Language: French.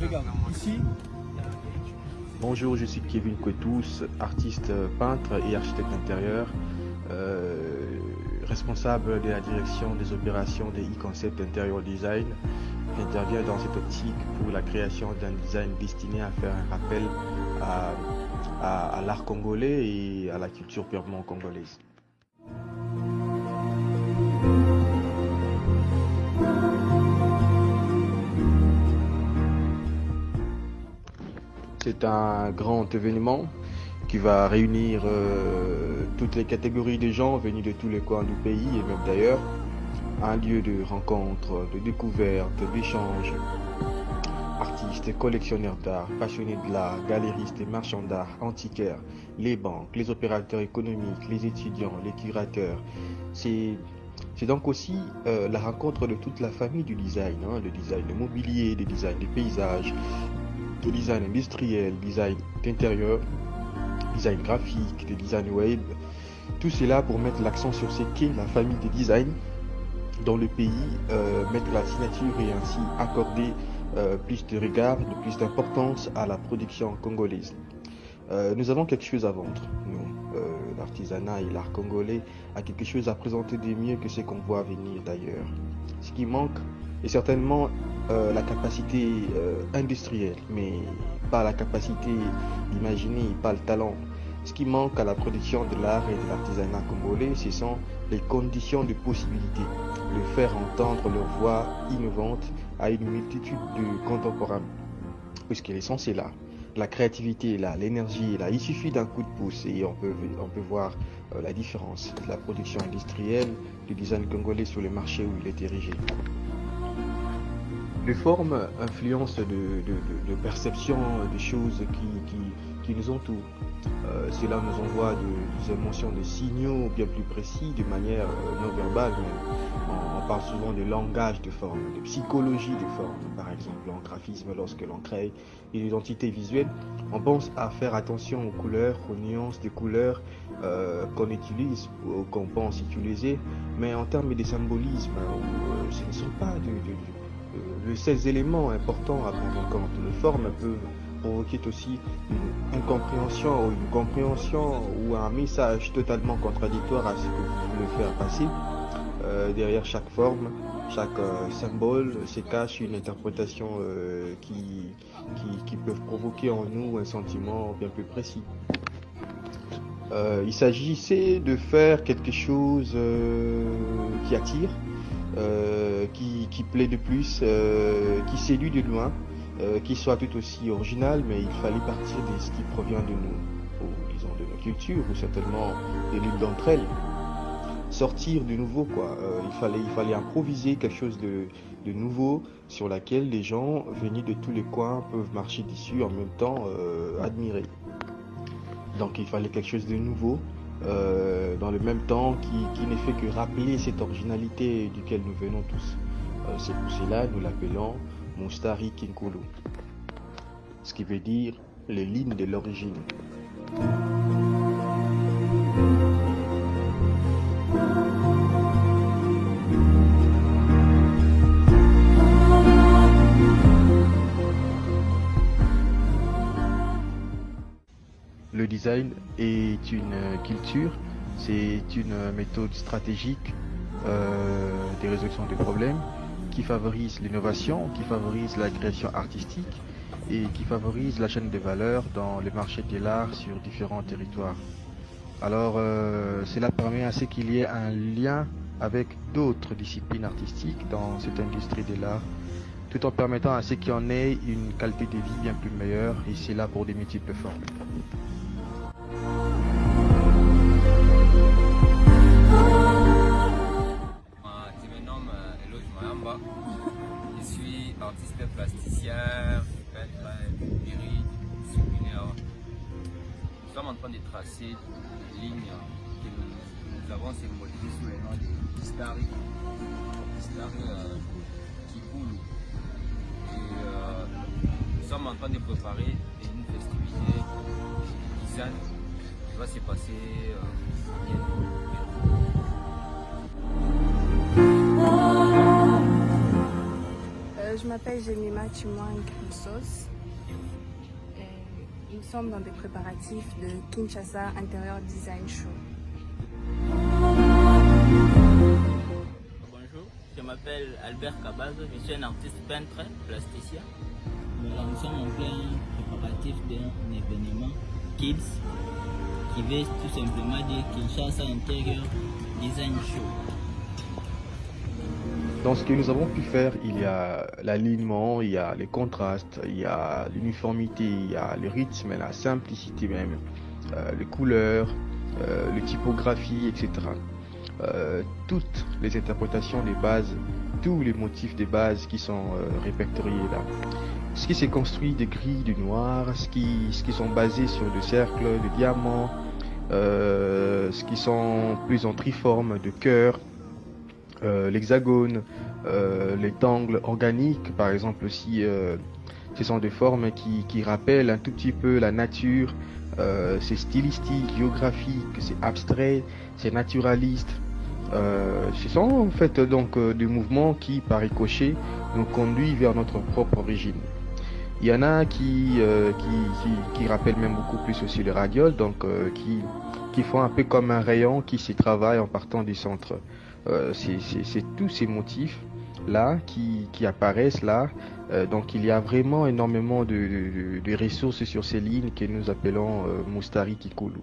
regarde, ici. Bonjour, je suis Kevin Kouetous, artiste peintre et architecte intérieur, responsable de la direction des opérations de e-concept Interior Design. J'interviens dans cette optique pour la création d'un design destiné à faire un rappel à l'art congolais et à la culture purement congolaise. C'est un grand événement qui va réunir toutes les catégories de gens venus de tous les coins du pays et même d'ailleurs. Un lieu de rencontre, de découverte, d'échange. Artistes et collectionneurs d'art, passionnés de l'art, galéristes et marchands d'art, antiquaires, les banques, les opérateurs économiques, les étudiants, les curateurs. C'est donc aussi la rencontre de toute la famille du design, le design de mobilier, le design des paysages, le design industriel, le design d'intérieur, design graphique, le design web. Tout cela pour mettre l'accent sur ce qu'est la famille des designs dans le pays, mettre la signature et ainsi accorder plus de regard, de plus d'importance à la production congolaise. Nous avons quelque chose à vendre, nous, l'artisanat et l'art congolais a quelque chose à présenter de mieux que ce qu'on voit venir d'ailleurs. Ce qui manque est certainement la capacité industrielle, mais pas la capacité d'imaginer, pas le talent. Ce qui manque à la production de l'art et de l'artisanat congolais, ce sont les conditions de possibilité, de faire entendre leur voix innovante à une multitude de contemporains. Puisque l'essence est là, la créativité est là, l'énergie est là. Il suffit d'un coup de pouce et on peut voir la différence de la production industrielle du design congolais sur le marché où il est érigé. Les formes influencent de perception des choses qui nous entourent. Cela nous envoie des émotions, des signaux bien plus précis, de manière non verbale. On parle souvent de langage de forme, de psychologie de forme. Par exemple, en graphisme, lorsque l'on crée une identité visuelle, on pense à faire attention aux couleurs, aux nuances de couleurs qu'on utilise ou qu'on pense utiliser. Mais en termes de symbolisme, ce ne sont pas ces éléments importants à prendre en compte. Les formes peuvent provoquer aussi une incompréhension ou une compréhension ou un message totalement contradictoire à ce que vous voulez faire passer. Derrière chaque forme, chaque symbole se cache une interprétation qui peut provoquer en nous un sentiment bien plus précis. Il s'agissait de faire quelque chose qui attire, qui plaît de plus, qui séduit de loin, qui soit tout aussi original, mais il fallait partir de ce qui provient de nous, ou disons de nos cultures, ou certainement de l'une d'entre elles. Sortir du nouveau, quoi. Il fallait improviser quelque chose de nouveau sur laquelle les gens venus de tous les coins peuvent marcher dessus en même temps admirer. Donc il fallait quelque chose de nouveau, dans le même temps qui ne fait que rappeler cette originalité duquel nous venons tous. C'est pour cela nous l'appelons Mustari Kinkulu, ce qui veut dire les lignes de l'origine. Le design est une culture, c'est une méthode stratégique de résolution des problèmes qui favorise l'innovation, qui favorise la création artistique et qui favorise la chaîne de valeur dans le marché de l'art sur différents territoires. Alors cela permet à ce qu'il y ait un lien avec d'autres disciplines artistiques dans cette industrie de l'art, tout en permettant à ce qu'il y en ait une qualité de vie bien plus meilleure, et c'est là pour des multiples formes. Je me nomme Eloge Mayamba, je suis artiste plasticien, peintre, lyrique, disciplinaire. Nous sommes en train de tracer des lignes que nous avons symbolisées sous le nom de Mustari Kinkulu. Nous sommes en train de préparer une festivité de design qui va se passer bientôt. Je m'appelle Jemima Chimwang Sos. Nous sommes dans des préparatifs de Kinshasa Interior Design Show. Bonjour, je m'appelle Albert Kabazo, je suis un artiste peintre, plasticien. Nous sommes en plein préparatif d'un événement Kids qui veut tout simplement dire Kinshasa Interior Design Show. Dans ce que nous avons pu faire, il y a l'alignement, il y a les contrastes, il y a l'uniformité, il y a le rythme, la simplicité même, les couleurs, les typographies, etc. Toutes les interprétations des bases, tous les motifs des bases qui sont répertoriés là. Ce qui s'est construit de gris, de noir, ce qui sont basés sur des cercles, des diamants, ce qui sont plus en triforme, de cœur, l'hexagone, les tangles organiques par exemple aussi, ce sont des formes qui rappellent un tout petit peu la nature, c'est stylistique, géographique, c'est abstrait, c'est naturaliste. Ce sont en fait donc des mouvements qui par ricochet nous conduisent vers notre propre origine. Il y en a qui rappellent même beaucoup plus aussi les radioles, donc qui font un peu comme un rayon qui se travaille en partant du centre. C'est tous ces motifs là qui apparaissent là. Donc il y a vraiment énormément de ressources sur ces lignes que nous appelons Mustari Kikulu.